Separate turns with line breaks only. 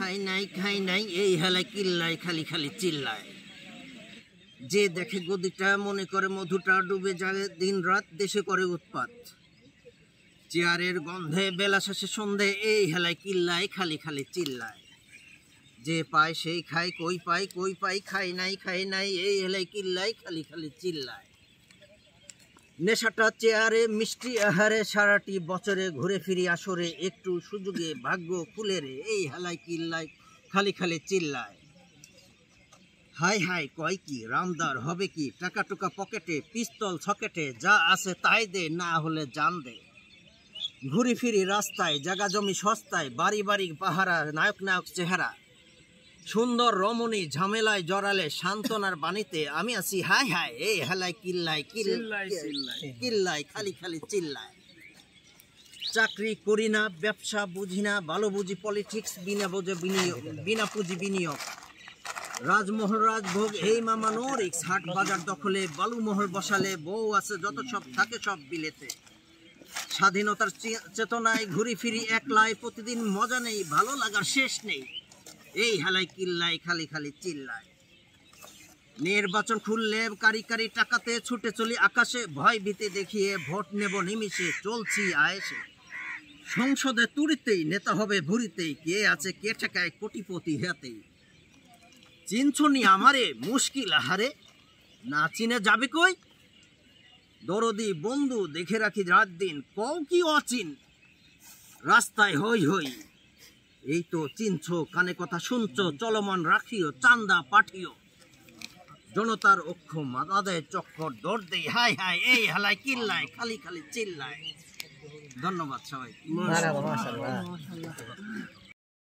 খাই নাই এই হেলায় কিল্লায় খালি খালি চিল্লায়। যে দেখে গদিটা মনে করে মধুটা ডুবে যায় দিন রাত দেশে করে উৎপাত। চেয়ারের গন্ধে বেলা শেষে সন্ধে এই হেলায় কিল্লায় খালি খালি চিল্লায়। যে পায় সেই খায় কই পাই খাই নাই এই হেলায় কিল্লায় খালি খালি চিল্লায়। নেশাটা চেয়ারে মিষ্টি আহারে সারাটি বছরে ঘুরে ফিরি আসরে একটু সুযোগে ভাগ্য খুলে রে এই হেলায় কিল্লায় খালি খালি চিল্লায়। হাই কয় কি রামদার হবে কি টাকা টুকা পকেটে পিস্তল সকেটে যা আছে তাই দে না হলে জান দে। ঘুরি ফিরি রাস্তায় জায়গা জমি সস্তায় বাড়ি বাড়ি পাহারা নায়ক চেহারা। সুন্দর রমণী ঝামেলায় জড়ালে সান্ত্বনার বাণীতে আমি আছি হাই এই হেলায় কিল্লায় খালি খালি চিল্লায়। চাকরি করি না ব্যবসা বুঝি না ভালো বুঝি পলিটিক্স বিনা পুঁজি বিনিয়োগ। রাজমহল রাজভোগ এই মামা নোরিক্স হাট বাজার দখলে বালুমহল বসালে বউ আছে যত সব থাকে সব বিলেতে। স্বাধীনতার চেতনায় ঘুরি ফিরি একলাই প্রতিদিন মজা নেই ভালো লাগার শেষ নেই এই হেলায় কিল্লায় খালি খালি চিল্লায়। নির্বাচন খুললে কারি টাকাতে ছুটে চলি আকাশে ভয় ভীতি দেখিয়ে ভোট নেব নিমিষে চলছি আয়েসে। সংসদে তুড়িতেই নেতা হবে ভুরিতেই কে আছে কে ঠেকায় কোটিপতি হাতেই। চিনছনি আমারে মুশকিল আহারে না চিনে যাবে কই। দরদি বন্ধু দেখে রাখি রাত দিন কও কি অচিন রাস্তায় হই এই তো চিনছো কানে কথা শুনছো চলমান রাখিও চান্দা পাঠিও। জনতার অক্ষ মাথা দেয় চক্কর দৌড় দেই হাই এই হেলায় কিল্লায় খালি খালি চিল্লায়। ধন্যবাদ সবাই।